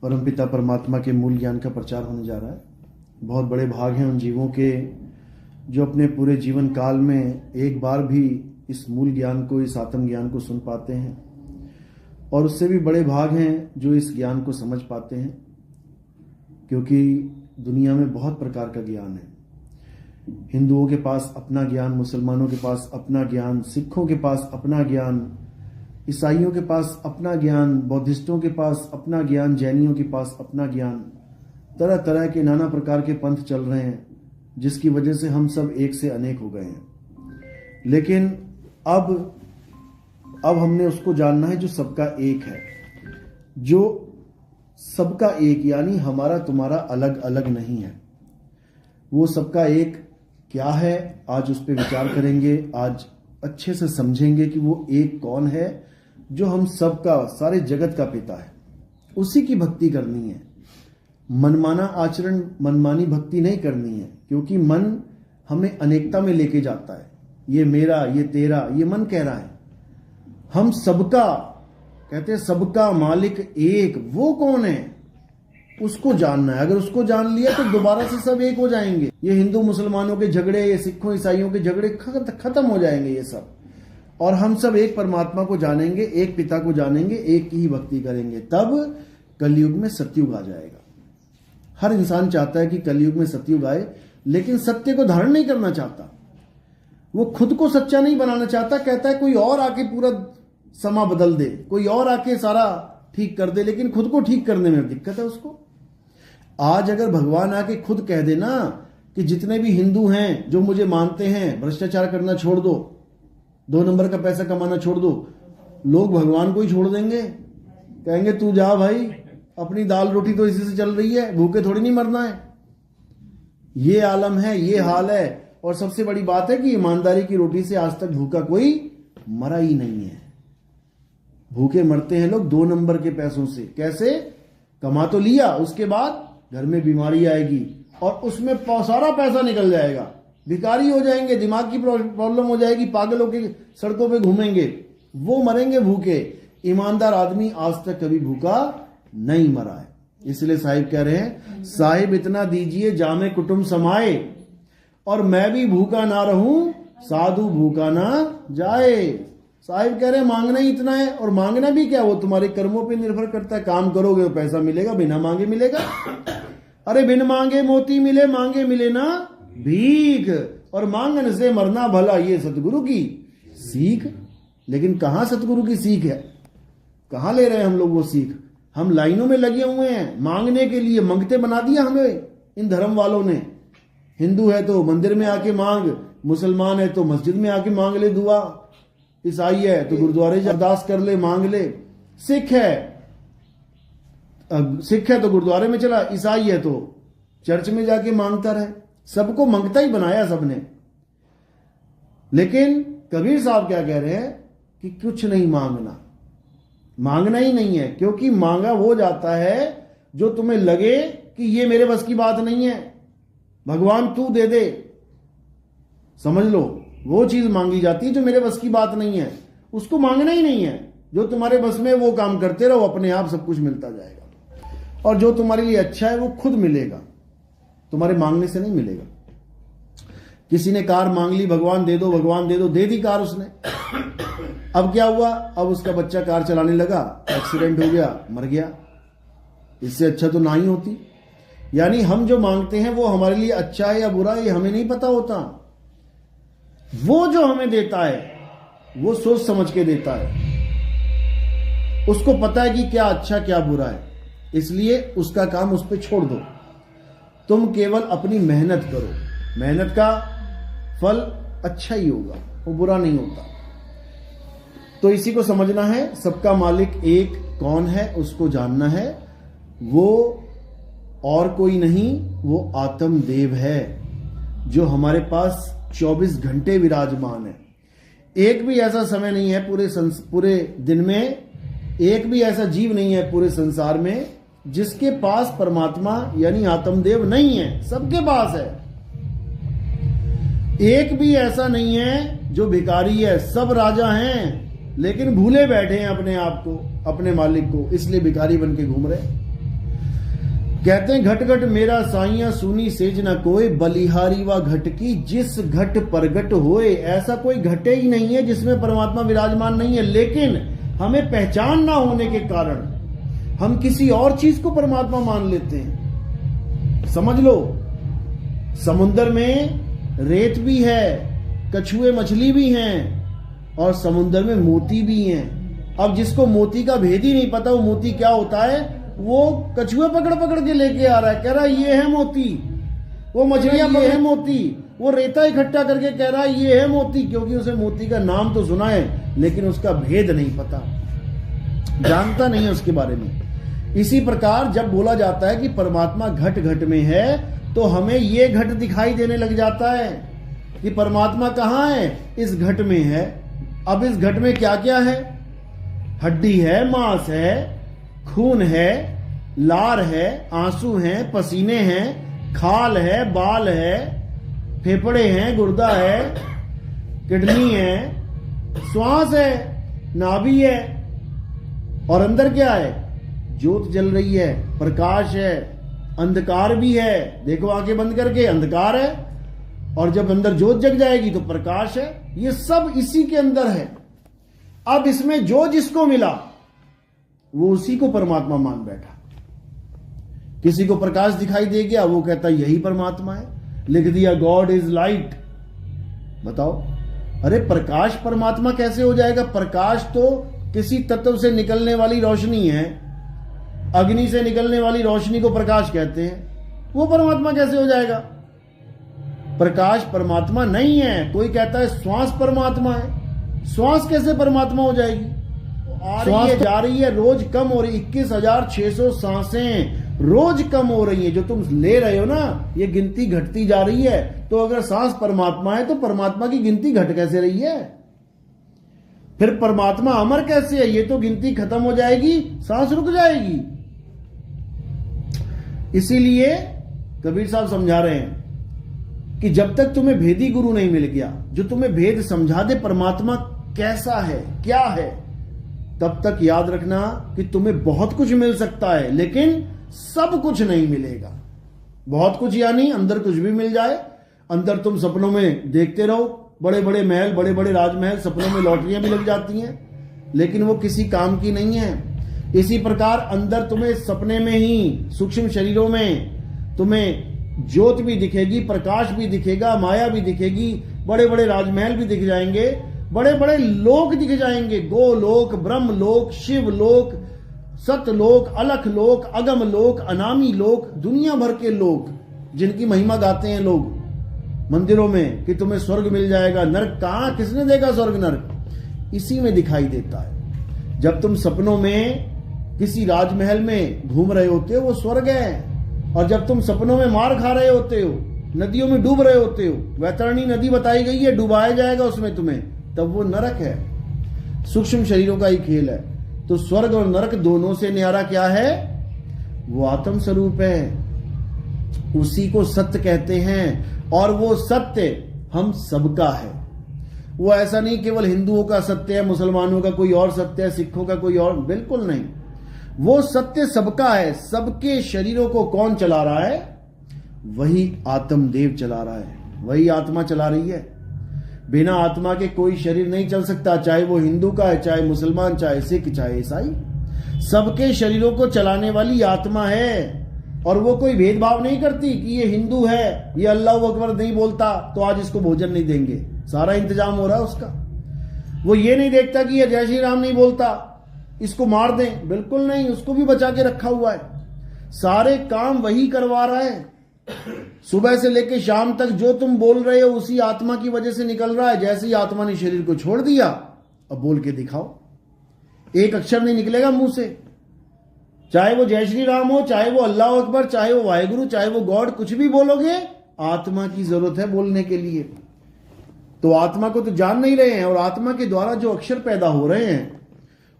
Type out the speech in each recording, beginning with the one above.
परमपिता परमात्मा के मूल ज्ञान का प्रचार होने जा रहा है। बहुत बड़े भाग हैं उन जीवों के जो अपने पूरे जीवन काल में एक बार भी इस मूल ज्ञान को, इस आत्म ज्ञान को सुन पाते हैं, और उससे भी बड़े भाग हैं जो इस ज्ञान को समझ पाते हैं, क्योंकि दुनिया में बहुत प्रकार का ज्ञान है। हिंदुओं के पास अपना ज्ञान, मुसलमानों के पास अपना ज्ञान, सिखों के पास अपना ज्ञान, ईसाइयों के पास अपना ज्ञान, बौद्धिस्टों के पास अपना ज्ञान, जैनियों के पास अपना ज्ञान। तरह तरह के नाना प्रकार के पंथ चल रहे हैं, जिसकी वजह से हम सब एक से अनेक हो गए हैं। लेकिन अब हमने उसको जानना है जो सबका एक है, जो सबका एक, यानी हमारा तुम्हारा अलग अलग नहीं है। वो सबका एक क्या है, आज उस पर विचार करेंगे। आज अच्छे से समझेंगे कि वो एक कौन है जो हम सबका, सारे जगत का पिता है। उसी की भक्ति करनी है। मनमाना आचरण, मनमानी भक्ति नहीं करनी है, क्योंकि मन हमें अनेकता में लेके जाता है। ये मेरा, ये तेरा, ये मन कह रहा है। हम सबका, कहते हैं सबका मालिक एक, वो कौन है उसको जानना है। अगर उसको जान लिया तो दोबारा से सब एक हो जाएंगे। ये हिंदू मुसलमानों के झगड़े, ये सिखों ईसाइयों के झगड़े खत्म हो जाएंगे ये सब, और हम सब एक परमात्मा को जानेंगे, एक पिता को जानेंगे, एक की ही भक्ति करेंगे। तब कलयुग में सतयुग आ जाएगा। हर इंसान चाहता है कि कलयुग में सतयुग आए, लेकिन सत्य को धारण नहीं करना चाहता। वो खुद को सच्चा नहीं बनाना चाहता। कहता है कोई और आके पूरा समा बदल दे, कोई और आके सारा ठीक कर दे, लेकिन खुद को ठीक करने में दिक्कत है उसको। आज अगर भगवान आके खुद कह देना कि जितने भी हिंदू हैं जो मुझे मानते हैं, भ्रष्टाचार करना छोड़ दो, 2 नंबर का पैसा कमाना छोड़ दो, लोग भगवान को ही छोड़ देंगे। कहेंगे तू जा भाई, अपनी दाल रोटी तो इसी से चल रही है, भूखे थोड़ी नहीं मरना है। ये आलम है, ये हाल है। और सबसे बड़ी बात है कि ईमानदारी की रोटी से आज तक भूखा कोई मरा ही नहीं है। भूखे मरते हैं लोग 2 नंबर के पैसों से। कैसे? कमा तो लिया, उसके बाद घर में बीमारी आएगी और उसमें सारा पैसा निकल जाएगा, भिखारी हो जाएंगे, दिमाग की प्रॉब्लम हो जाएगी, पागलों के सड़कों पे घूमेंगे, वो मरेंगे भूखे। ईमानदार आदमी आज तक कभी भूखा नहीं मरा है। इसलिए साहिब कह रहे हैं, साहिब इतना दीजिए जामे कुटुंब समाए, और मैं भी भूखा ना रहूं, साधु भूखा ना जाए। साहिब कह रहे हैं मांगना ही इतना है, और मांगना भी क्या, वो तुम्हारे कर्मों पे निर्भर करता है। काम करोगे तो पैसा मिलेगा, बिना मांगे मिलेगा। अरे बिन मांगे मोती मिले, मांगे मिले ना भीख, और मांगन से मरना भला, ये सतगुरु की सीख। लेकिन कहां सतगुरु की सीख है? कहां ले रहे हैं हम लोग वो सीख? हम लाइनों में लगे हुए हैं मांगने के लिए। मंगते बना दिया हमें इन धर्म वालों ने। हिंदू है तो मंदिर में आके मांग, मुसलमान है तो मस्जिद में आके मांग ले दुआ, ईसाई है तो गुरुद्वारे अरदास कर ले, मांग ले, सिख है तो गुरुद्वारे में चला, ईसाई है तो चर्च में जाके मांगता रहे। सबको मंगता ही बनाया सबने। लेकिन कबीर साहब क्या कह रहे हैं कि कुछ नहीं मांगना, मांगना ही नहीं है। क्योंकि मांगा वो जाता है जो तुम्हें लगे कि ये मेरे बस की बात नहीं है, भगवान तू दे दे। समझ लो, वो चीज मांगी जाती है जो मेरे बस की बात नहीं है, उसको मांगना ही नहीं है। जो तुम्हारे बस में वो काम करते रहो, अपने आप सब कुछ मिलता जाएगा। और जो तुम्हारे लिए अच्छा है वो खुद मिलेगा, तुम्हारे मांगने से नहीं मिलेगा। किसी ने कार मांग ली, भगवान दे दो, भगवान दे दो, दे दी कार उसने। अब क्या हुआ? अब उसका बच्चा कार चलाने लगा, एक्सीडेंट हो गया, मर गया। इससे अच्छा तो ना ही होती। यानी हम जो मांगते हैं वो हमारे लिए अच्छा है या बुरा है ये हमें नहीं पता होता। वो जो हमें देता है वो सोच समझ के देता है, उसको पता है कि क्या अच्छा क्या बुरा है, इसलिए उसका काम उस पर छोड़ दो। तुम केवल अपनी मेहनत करो, मेहनत का फल अच्छा ही होगा, वो बुरा नहीं होता। तो इसी को समझना है, सबका मालिक एक कौन है उसको जानना है। वो और कोई नहीं, वो आत्मदेव है जो हमारे पास 24 घंटे विराजमान है। एक भी ऐसा समय नहीं है पूरे दिन में, एक भी ऐसा जीव नहीं है पूरे संसार में जिसके पास परमात्मा यानी आत्मदेव नहीं है। सबके पास है। एक भी ऐसा नहीं है जो भिखारी है। सब राजा हैं लेकिन भूले बैठे हैं अपने आप को, अपने मालिक को, इसलिए भिखारी बन के घूम रहे। कहते हैं घट घट मेरा साइया सुनी सेज न कोई, बलिहारी व घट की जिस घट प्रगट होए। ऐसा कोई घटे ही नहीं है जिसमें परमात्मा विराजमान नहीं है, लेकिन हमें पहचान ना होने के कारण हम किसी और चीज को परमात्मा मान लेते हैं। समझ लो, समुद्र में रेत भी है, कछुए मछली भी हैं, और समुद्र में मोती भी हैं। अब जिसको मोती का भेद ही नहीं पता वो मोती क्या होता है, वो कछुए पकड़ पकड़ के लेके आ रहा है, कह रहा है ये है मोती। वो मछलियां ये है मोती, वो रेता इकट्ठा करके कह रहा है ये है मोती, क्योंकि उसे मोती का नाम तो सुना है लेकिन उसका भेद नहीं पता, जानता नहीं है उसके बारे में। इसी प्रकार जब बोला जाता है कि परमात्मा घट घट में है, तो हमें ये घट दिखाई देने लग जाता है कि परमात्मा कहाँ है, इस घट में है। अब इस घट में क्या क्या है? हड्डी है, मांस है, खून है, लार है, आंसू हैं, पसीने हैं, खाल है, बाल है, फेफड़े हैं, गुर्दा है, किडनी है, श्वास है, नाभि है, और अंदर क्या है? ज्योत जल रही है, प्रकाश है, अंधकार भी है। देखो आंखें बंद करके, अंधकार है, और जब अंदर ज्योत जग जाएगी तो प्रकाश है। ये सब इसी के अंदर है। अब इसमें जो जिसको मिला वो उसी को परमात्मा मान बैठा। किसी को प्रकाश दिखाई दे गया, वो कहता यही परमात्मा है, लिख दिया गॉड इज लाइट। बताओ, अरे प्रकाश परमात्मा कैसे हो जाएगा? प्रकाश तो किसी तत्व से निकलने वाली रोशनी है, अग्नि से निकलने वाली रोशनी को प्रकाश कहते हैं, वो परमात्मा कैसे हो जाएगा? प्रकाश परमात्मा नहीं है। कोई कहता है श्वास परमात्मा है, श्वास कैसे परमात्मा हो जाएगी? श्वास जा रही है, रोज कम हो रही, 21,600 सांसें रोज कम हो रही है। जो तुम ले रहे हो ना, ये गिनती घटती जा रही है। तो अगर सांस परमात्मा है तो परमात्मा की गिनती घट कैसे रही है? फिर परमात्मा अमर कैसे है? ये तो गिनती खत्म हो जाएगी, सांस रुक जाएगी। इसीलिए कबीर साहब समझा रहे हैं कि जब तक तुम्हें भेदी गुरु नहीं मिल गया जो तुम्हें भेद समझा दे परमात्मा कैसा है, क्या है, तब तक याद रखना कि तुम्हें बहुत कुछ मिल सकता है लेकिन सब कुछ नहीं मिलेगा। बहुत कुछ यानी अंदर कुछ भी मिल जाए, अंदर तुम सपनों में देखते रहो बड़े बड़े महल, बड़े बड़े राजमहल, सपनों में लॉटरियां भी लग जाती हैं, लेकिन वो किसी काम की नहीं है। इसी प्रकार अंदर तुम्हें सपने में ही सूक्ष्म शरीरों में तुम्हें ज्योत भी दिखेगी, प्रकाश भी दिखेगा, माया भी दिखेगी, बड़े बड़े राजमहल भी दिख जाएंगे, बड़े बड़े लोक दिख जाएंगे, गोलोक, ब्रह्म लोक, शिव लोक, सतलोक, अलख लोक, अगम लोक, अनामी लोक, दुनिया भर के लोक जिनकी महिमा गाते हैं लोग मंदिरों में कि तुम्हें स्वर्ग मिल जाएगा। नर्क कहां, किसने देखा स्वर्ग नर्क? इसी में दिखाई देता है। जब तुम सपनों में किसी राजमहल में घूम रहे होते हो वो स्वर्ग है, और जब तुम सपनों में मार खा रहे होते हो, नदियों में डूब रहे होते हो, वैतरणी नदी बताई गई है, डुबाया जाएगा उसमें तुम्हें, तब वो नरक है। सूक्ष्म शरीरों का ही खेल है। तो स्वर्ग और नरक दोनों से न्यारा क्या है? वो आत्म स्वरूप है, उसी को सत्य कहते हैं, और वो सत्य हम सबका है। वो ऐसा नहीं केवल हिंदुओं का सत्य है, मुसलमानों का कोई और सत्य है, सिखों का कोई और, बिल्कुल नहीं। वो सत्य सबका है। सबके शरीरों को कौन चला रहा है? वही आत्मदेव चला रहा है, वही आत्मा चला रही है। बिना आत्मा के कोई शरीर नहीं चल सकता, चाहे वो हिंदू का है, चाहे मुसलमान, चाहे सिख, चाहे ईसाई। सबके शरीरों को चलाने वाली आत्मा है, और वो कोई भेदभाव नहीं करती कि ये हिंदू है, ये अल्लाह अकबर नहीं बोलता तो आज इसको भोजन नहीं देंगे। सारा इंतजाम हो रहा है उसका। वो ये नहीं देखता कि ये जय श्री राम नहीं बोलता, इसको मार दें, बिल्कुल नहीं, उसको भी बचा के रखा हुआ है। सारे काम वही करवा रहा है। सुबह से लेकर शाम तक जो तुम बोल रहे हो उसी आत्मा की वजह से निकल रहा है। जैसे ही आत्मा ने शरीर को छोड़ दिया, अब बोल के दिखाओ, एक अक्षर नहीं निकलेगा मुंह से। चाहे वो जय श्री राम हो, चाहे वो अल्लाह अकबर, चाहे वो वाहेगुरु, चाहे वो गॉड, कुछ भी बोलोगे, आत्मा की जरूरत है बोलने के लिए। तो आत्मा को तो जान नहीं रहे हैं, और आत्मा के द्वारा जो अक्षर पैदा हो रहे हैं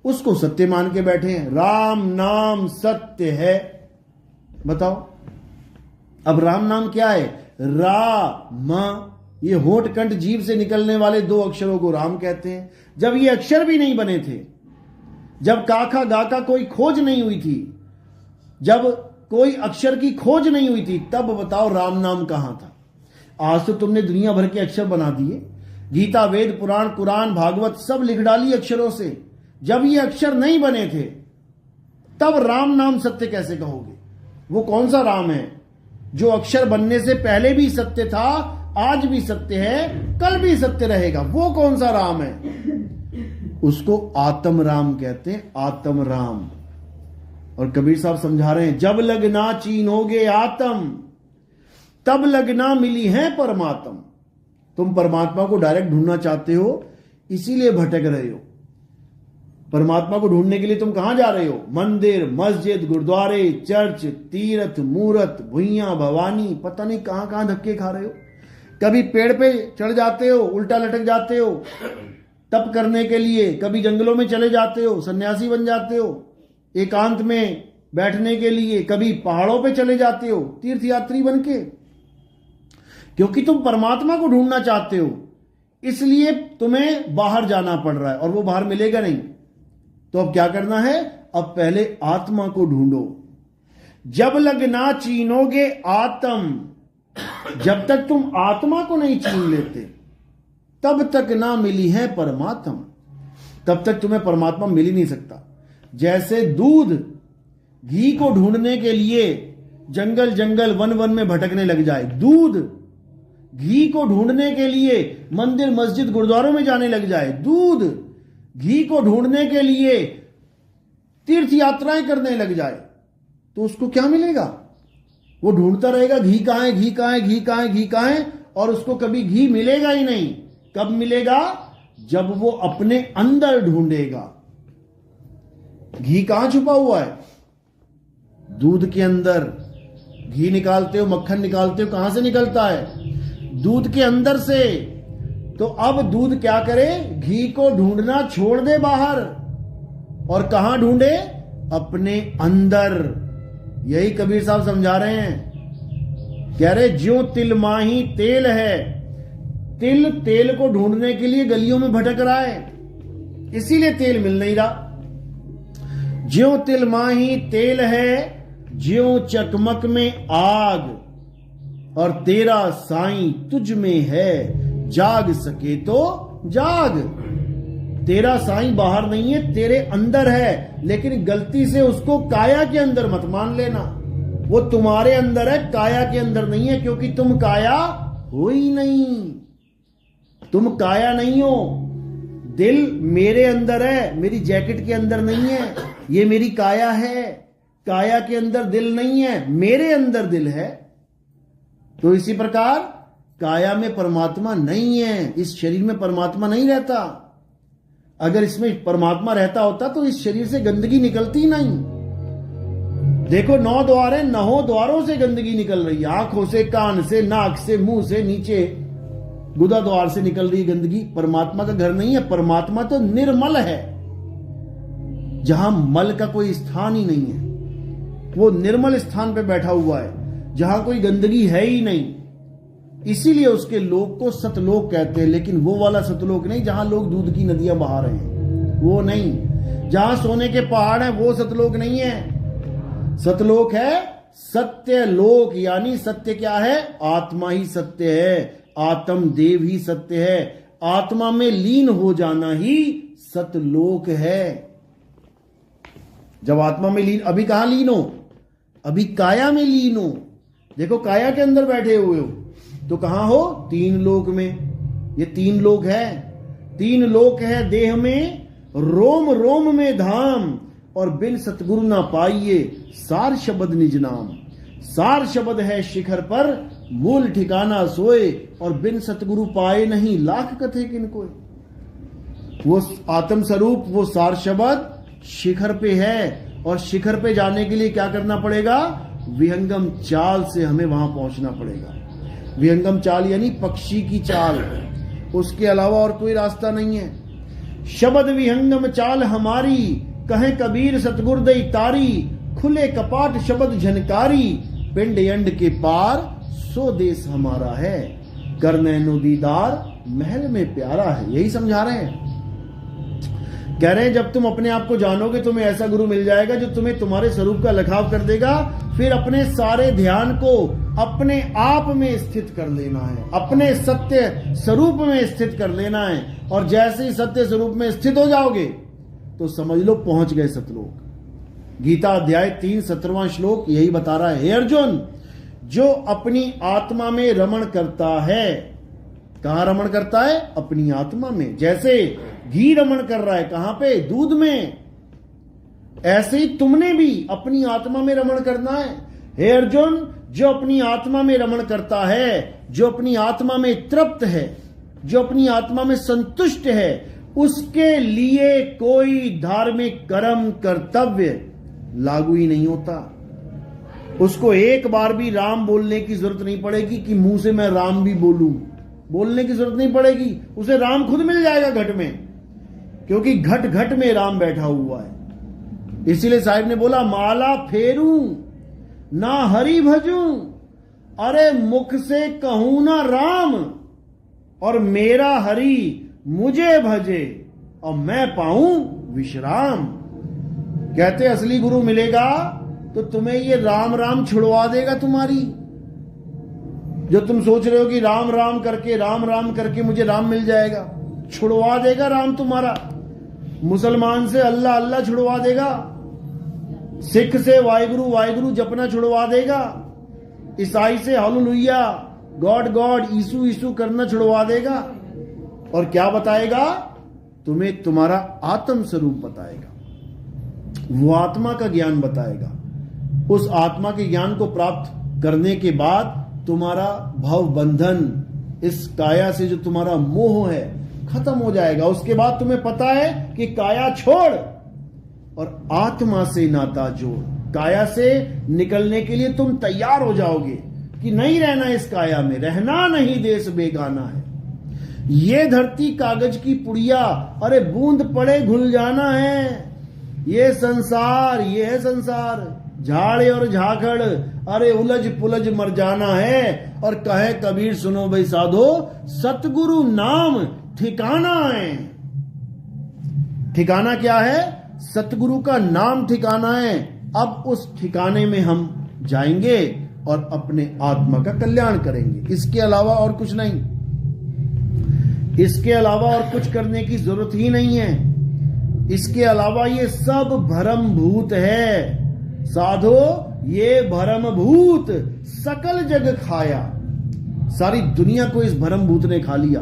उसको सत्य मान के बैठे हैं। राम नाम सत्य है। बताओ, अब राम नाम क्या है? रा मा, ये होठ कंठ जीभ से निकलने वाले दो अक्षरों को राम कहते हैं। जब ये अक्षर भी नहीं बने थे, जब काका गाका कोई खोज नहीं हुई थी, जब कोई अक्षर की खोज नहीं हुई थी, तब बताओ राम नाम कहां था। आज तो तुमने दुनिया भर के अक्षर बना दिए, गीता, वेद, पुराण, कुरान, भागवत सब लिख डाली अक्षरों से। जब ये अक्षर नहीं बने थे तब राम नाम सत्य कैसे कहोगे? वो कौन सा राम है जो अक्षर बनने से पहले भी सत्य था, आज भी सत्य है, कल भी सत्य रहेगा? वो कौन सा राम है? उसको आत्म राम कहते हैं, आत्म राम। और कबीर साहब समझा रहे हैं, जब लगना चीनोगे आत्म तब लगना मिली है परमात्म। तुम परमात्मा को डायरेक्ट ढूंढना चाहते हो, इसीलिए भटक रहे हो। परमात्मा को ढूंढने के लिए तुम कहां जा रहे हो? मंदिर, मस्जिद, गुरुद्वारे, चर्च, तीर्थ, मूर्त, भुइयां, भवानी, पता नहीं कहां कहां धक्के खा रहे हो। कभी पेड़ पे चढ़ जाते हो, उल्टा लटक जाते हो तप करने के लिए, कभी जंगलों में चले जाते हो, सन्यासी बन जाते हो एकांत में बैठने के लिए, कभी पहाड़ों पे चले जाते हो तीर्थ यात्री बन के, क्योंकि तुम परमात्मा को ढूंढना चाहते हो, इसलिए तुम्हें बाहर जाना पड़ रहा है और वो बाहर मिलेगा नहीं। तो अब क्या करना है? अब पहले आत्मा को ढूंढो। जब लगना चीनोगे आत्म, जब तक तुम आत्मा को नहीं चीन लेते तब तक ना मिली है परमात्मा, तब तक तुम्हें परमात्मा मिल ही नहीं सकता। जैसे दूध घी को ढूंढने के लिए जंगल जंगल वन वन में भटकने लग जाए, दूध घी को ढूंढने के लिए मंदिर मस्जिद गुरुद्वारों में जाने लग जाए, दूध घी को ढूंढने के लिए तीर्थ यात्राएं करने लग जाए, तो उसको क्या मिलेगा? वो ढूंढता रहेगा घी कहां है, घी कहां है, घी कहां है, घी कहां है, और उसको कभी घी मिलेगा ही नहीं। कब मिलेगा? जब वो अपने अंदर ढूंढेगा। घी कहां छुपा हुआ है? दूध के अंदर। घी निकालते हो, मक्खन निकालते हो, कहां से निकलता है? दूध के अंदर से। तो अब दूध क्या करे? घी को ढूंढना छोड़ दे बाहर, और कहां ढूंढे? अपने अंदर। यही कबीर साहब समझा रहे हैं, कह रहे ज्यों तिल माही तेल है, तिल तेल को ढूंढने के लिए गलियों में भटक रहा है, इसीलिए तेल मिल नहीं रहा। ज्यों तिल माही तेल है, ज्यों चकमक में आग, और तेरा साईं तुझ में है, जाग सके तो जाग। तेरा साईं बाहर नहीं है, तेरे अंदर है, लेकिन गलती से उसको काया के अंदर मत मान लेना। वो तुम्हारे अंदर है, काया के अंदर नहीं है, क्योंकि तुम काया हो ही नहीं। तुम काया नहीं हो। दिल मेरे अंदर है, मेरी जैकेट के अंदर नहीं है, ये मेरी काया है। काया के अंदर दिल नहीं है, मेरे अंदर दिल है। तो इसी प्रकार काया में परमात्मा नहीं है, इस शरीर में परमात्मा नहीं रहता। अगर इसमें परमात्मा रहता होता तो इस शरीर से गंदगी निकलती नहीं। देखो 9 द्वार है, 9 द्वारों से गंदगी निकल रही है, आंखों से, कान से, नाक से, मुंह से, नीचे गुदा द्वार से निकल रही गंदगी। परमात्मा का घर नहीं है। परमात्मा तो निर्मल है, जहां मल का कोई स्थान ही नहीं है। वो निर्मल स्थान पे बैठा हुआ है, जहां कोई गंदगी है ही नहीं। इसीलिए उसके लोक को सतलोक कहते हैं, लेकिन वो वाला सतलोक नहीं जहां लोग दूध की नदियां बहा रहे हैं, वो नहीं। जहां सोने के पहाड़ हैं वो सतलोक नहीं है। सतलोक है सत्य लोक, यानी सत्य क्या है? आत्मा ही सत्य है, आत्म देव ही सत्य है। आत्मा में लीन हो जाना ही सतलोक है। जब आत्मा में लीन, अभी कहां लीन हो? अभी काया में लीन हो। देखो काया के अंदर बैठे हुए हो तो कहां हो? 3 लोक में। ये 3 लोक है। 3 लोक है देह में, रोम रोम में धाम, और बिन सतगुरु ना पाइए सार शब्द निज नाम। सार शब्द है शिखर पर, मूल ठिकाना सोए, और बिन सतगुरु पाए नहीं लाख कथे किन कोय। वो आत्म स्वरूप, वो सार शब्द शिखर पे है, और शिखर पे जाने के लिए क्या करना पड़ेगा? विहंगम चाल से हमें वहां पहुंचना पड़ेगा। विहंगम चाल यानी पक्षी की चाल, उसके अलावा और कोई रास्ता नहीं है। शब्द विहंगम चाल हमारी, कहे कबीर सतगुर दई तारी। खुले कपाट शब्द झनकारी, पिंड यंड के पार सो देश हमारा है। कर नैनो दीदार महल में प्यारा है। यही समझा रहे हैं। कह रहे हैं जब तुम अपने आप को जानोगे तुम्हें ऐसा गुरु मिल जाएगा जो तुम्हें तुम्हारे स्वरूप का लखाव कर देगा। फिर अपने सारे ध्यान को अपने आप में स्थित कर लेना है, अपने सत्य स्वरूप में स्थित कर लेना है। और जैसे ही सत्य स्वरूप में स्थित हो जाओगे तो समझ लो पहुंच गए सतलोक। गीता अध्याय 3 17वां श्लोक यही बता रहा है, हे अर्जुन, जो अपनी आत्मा में रमण करता है, कहां रमण करता है? अपनी आत्मा में। जैसे घी रमण कर रहा है कहां पे? दूध में। ऐसे ही तुमने भी अपनी आत्मा में रमण करना है। हे अर्जुन, जो अपनी आत्मा में रमण करता है, जो अपनी आत्मा में तृप्त है, जो अपनी आत्मा में संतुष्ट है, उसके लिए कोई धार्मिक कर्म कर्तव्य लागू ही नहीं होता। उसको एक बार भी राम बोलने की जरूरत नहीं पड़ेगी कि मुंह से मैं राम भी बोलूं, बोलने की जरूरत नहीं पड़ेगी। उसे राम खुद मिल जाएगा घट में, क्योंकि घट घट में राम बैठा हुआ है। इसीलिए साहिब ने बोला, माला फेरूं ना हरि भजूं, अरे मुख से कहूं ना राम और मेरा हरि मुझे भजे और मैं पाऊं विश्राम। कहते असली गुरु मिलेगा तो तुम्हें ये राम राम छुड़वा देगा तुम्हारी। जो तुम सोच रहे हो कि राम राम करके मुझे राम मिल जाएगा, छुड़वा देगा राम तुम्हारा। मुसलमान से अल्लाह अल्लाह छुड़वा देगा, सिख से वाहिगुरु वाहिगुरु जपना छुड़वा देगा, ईसाई से हालेलुया गॉड गॉड ईसु ईसु करना छुड़वा देगा। और क्या बताएगा? तुम्हें तुम्हारा आत्म स्वरूप बताएगा, वो आत्मा का ज्ञान बताएगा। उस आत्मा के ज्ञान को प्राप्त करने के बाद तुम्हारा भव बंधन, इस काया से जो तुम्हारा मोह है, खत्म हो जाएगा। उसके बाद तुम्हें पता है कि काया छोड़ और आत्मा से नाता जोड़। काया से निकलने के लिए तुम तैयार हो जाओगे कि नहीं रहना इस काया में, रहना नहीं देश बेगाना है। ये धरती कागज की पुड़िया, अरे बूंद पड़े घुल जाना है। ये संसार, ये है संसार, झाड़ और झाखड़, अरे उलझ पुलझ मर जाना है। और कहे कबीर सुनो भाई साधो, सतगुरु नाम ठिकाना है। ठिकाना क्या है? सतगुरु का नाम ठिकाना है। अब उस ठिकाने में हम जाएंगे और अपने आत्मा का कल्याण करेंगे। इसके अलावा और कुछ नहीं, इसके अलावा और कुछ करने की जरूरत ही नहीं है। इसके अलावा ये सब भ्रम भूत है साधो, ये भ्रम भूत सकल जग खाया। सारी दुनिया को इस भ्रम भूत ने खा लिया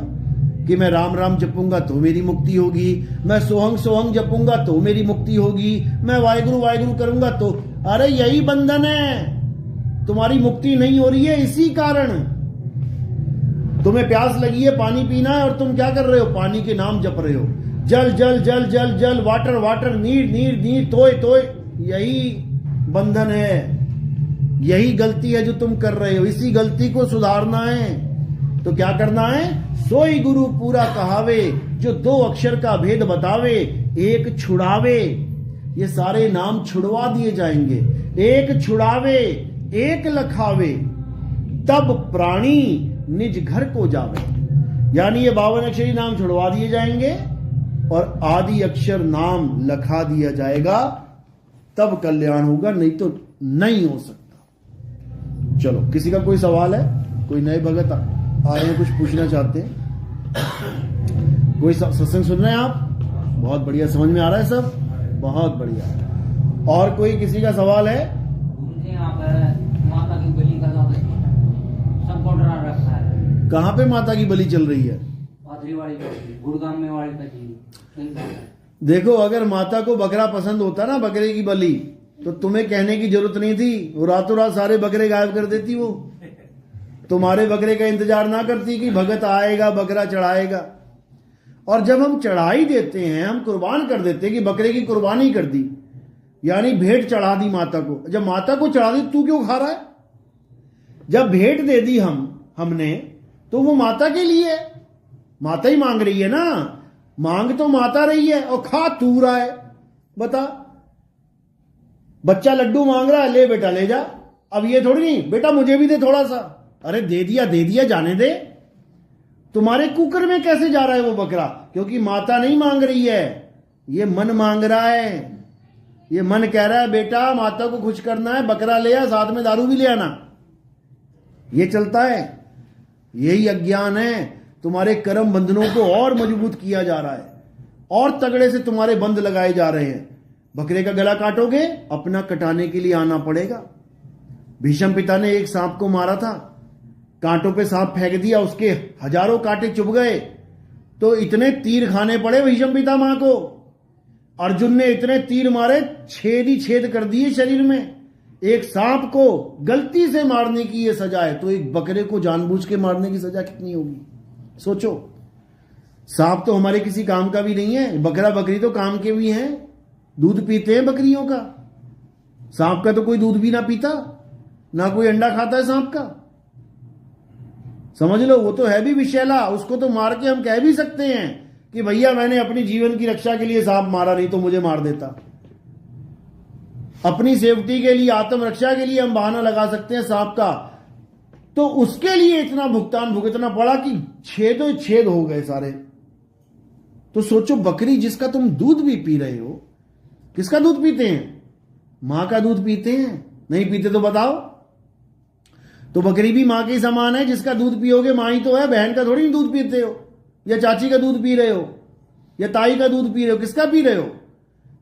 कि मैं राम राम जपूंगा तो मेरी मुक्ति होगी, मैं सोहंग सोहंग जपूंगा तो मेरी मुक्ति होगी, मैं वाहिगुरु वाहिगुरु करूंगा तो। अरे यही बंधन है, तुम्हारी मुक्ति नहीं हो रही है इसी कारण। तुम्हें प्यास लगी है, पानी पीना है, और तुम क्या कर रहे हो? पानी के नाम जप रहे हो। जल जल जल जल जल, वाटर वाटर, नीर नीर नीर, तोय तोय। यही बंधन है, यही गलती है जो तुम कर रहे हो। इसी गलती को सुधारना है तो क्या करना है? सोई गुरु पूरा कहावे, जो 2 अक्षर का भेद बतावे, एक छुड़ावे। ये सारे नाम छुड़वा दिए जाएंगे। एक छुड़ावे एक लखावे, तब प्राणी निज घर को जावे। यानी ये 52 अक्षरी नाम छुड़वा दिए जाएंगे और आदि अक्षर नाम लखा दिया जाएगा, तब कल्याण होगा, नहीं तो नहीं हो सकता। चलो, किसी का कोई सवाल है? कोई नए भगत आ रहे हैं, कुछ पूछना चाहते हैं? कोई सत्संग सुन रहे हैं आप? बहुत बढ़िया, समझ में आ रहा है सब? बहुत बढ़िया। और कोई किसी का सवाल है? माता की बलि का सबको डरा रखा है। कहाँ पे माता की बलि चल रही है? गुड़गांव में वाली का। देखो, अगर माता को बकरा पसंद होता ना, बकरे की बलि, तो तुम्हें कहने की जरूरत नहीं थी, वो रातों रात सारे बकरे गायब कर देती। वो तुम्हारे बकरे का इंतजार ना करती कि भगत आएगा बकरा चढ़ाएगा। और जब हम चढ़ाई देते हैं, हम कुर्बान कर देते हैं कि बकरे की कुर्बानी कर दी, यानी भेंट चढ़ा दी माता को। जब माता को चढ़ा दी, तू क्यों खा रहा है? जब भेंट दे दी हमने, तो वो माता के लिए, माता ही मांग रही है ना, मांग तो माता रही है और खा तू रहा है। बता, बच्चा लड्डू मांग रहा है, ले बेटा ले जा। अब ये थोड़ी नहीं बेटा मुझे भी दे थोड़ा सा, अरे दे दिया जाने दे। तुम्हारे कुकर में कैसे जा रहा है वो बकरा? क्योंकि माता नहीं मांग रही है, ये मन मांग रहा है, ये मन कह रहा है बेटा माता को खुश करना है, बकरा ले आ, साथ में दारू भी ले आना। ये चलता है। यही अज्ञान है, तुम्हारे कर्म बंधनों को और मजबूत किया जा रहा है, और तगड़े से तुम्हारे बंध लगाए जा रहे हैं। बकरे का गला काटोगे, अपना कटाने के लिए आना पड़ेगा। भीष्म पिता ने एक सांप को मारा था, कांटों पे सांप फेंक दिया, उसके हजारों कांटे चुभ गए, तो इतने तीर खाने पड़े भीष्म पिता मां को। अर्जुन ने इतने तीर मारे, छेद ही छेद कर दिए शरीर में। एक सांप को गलती से मारने की यह सजा है, तो एक बकरे को जानबूझ के मारने की सजा कितनी होगी सोचो। सांप तो हमारे किसी काम का भी नहीं है, बकरा बकरी तो काम के भी हैं, दूध पीते हैं बकरियों का। सांप का तो कोई दूध भी ना पीता, ना कोई अंडा खाता है सांप का। समझ लो, वो तो है भी विषैला, उसको तो मार के हम कह भी सकते हैं कि भैया मैंने अपनी जीवन की रक्षा के लिए सांप मारा, नहीं तो मुझे मार देता। अपनी सेफ्टी के लिए, आत्मरक्षा के लिए हम बहाना लगा सकते हैं सांप का। तो उसके लिए इतना भुगतान भुगतना पड़ा कि छेदों छेद हो गए सारे। तो सोचो, बकरी जिसका तुम दूध भी पी रहे हो, किसका दूध पीते हैं? मां का दूध पीते हैं। नहीं पीते तो बताओ। तो बकरी भी मां के समान है, जिसका दूध पियोगे मां ही तो है, बहन का थोड़ी दूध पीते हो, या चाची का दूध पी रहे हो, या ताई का दूध पी रहे हो, किसका पी रहे हो?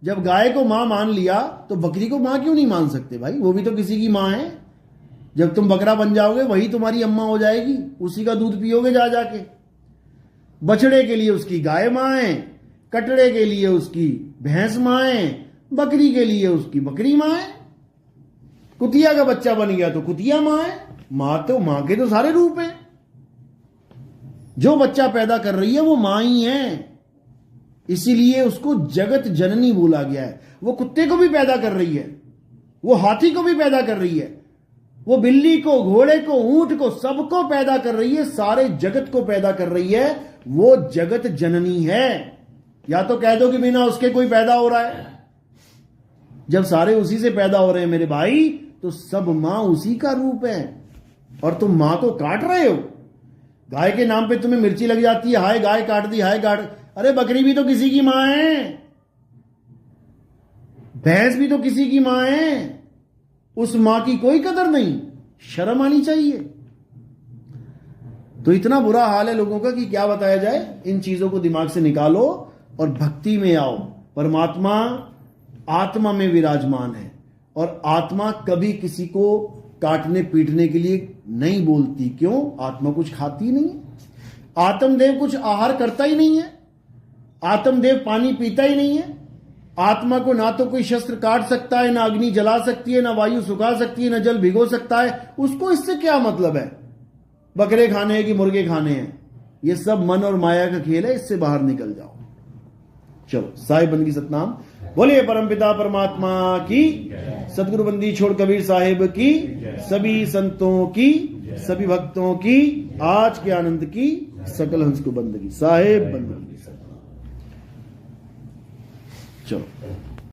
जब गाय को मां मान लिया तो बकरी को मां क्यों नहीं मान सकते भाई? वो भी तो किसी की मां है। जब तुम बकरा बन जाओगे वही तुम्हारी अम्मा हो जाएगी, उसी का दूध पियोगे जा जाके। बछड़े के लिए उसकी गाय मां है, कटड़े के लिए उसकी भैंस मां है, बकरी के लिए उसकी बकरी मां है। कुतिया का बच्चा बन गया तो कुतिया मां है। मां के तो सारे रूप हैं। जो बच्चा पैदा कर रही है वो मां ही है, इसीलिए उसको जगत जननी बोला गया है। वो कुत्ते को भी पैदा कर रही है, वो हाथी को भी पैदा कर रही है, वो बिल्ली को, घोड़े को, ऊंट को, सबको पैदा कर रही है, सारे जगत को पैदा कर रही है। वो जगत जननी है। या तो कह दो कि बिना उसके कोई पैदा हो रहा है। जब सारे उसी से पैदा हो रहे हैं मेरे भाई, तो सब मां उसी का रूप है, और तुम मां को काट रहे हो। गाय के नाम पे तुम्हें मिर्ची लग जाती है, हाय गाय काट दी, हाय काट। अरे बकरी भी तो किसी की मां है, भैंस भी तो किसी की मां है। उस मां की कोई कदर नहीं, शर्म आनी चाहिए। तो इतना बुरा हाल है लोगों का कि क्या बताया जाए। इन चीजों को दिमाग से निकालो और भक्ति में आओ। परमात्मा आत्मा में विराजमान है, और आत्मा कभी किसी को काटने पीटने के लिए नहीं बोलती। क्यों? आत्मा कुछ खाती नहीं है, आत्मदेव कुछ आहार करता ही नहीं है, आत्मदेव पानी पीता ही नहीं है। आत्मा को ना तो कोई शस्त्र काट सकता है, ना अग्नि जला सकती है, ना वायु सुखा सकती है, ना जल भिगो सकता है। उसको इससे क्या मतलब है? बकरे खाने हैं कि मुर्गे खाने हैं? ये सब मन और माया का खेल है, इससे बाहर निकल जाओ। चलो, साहिब बंदगी सतनाम। बोलिए परमपिता परमात्मा की, सदगुरु बंदी छोड़ कबीर साहिब की, सभी संतों की, सभी भक्तों की, आज के आनंद की, सकल हंस को बंदगी। साहिब बंदगी। चलो।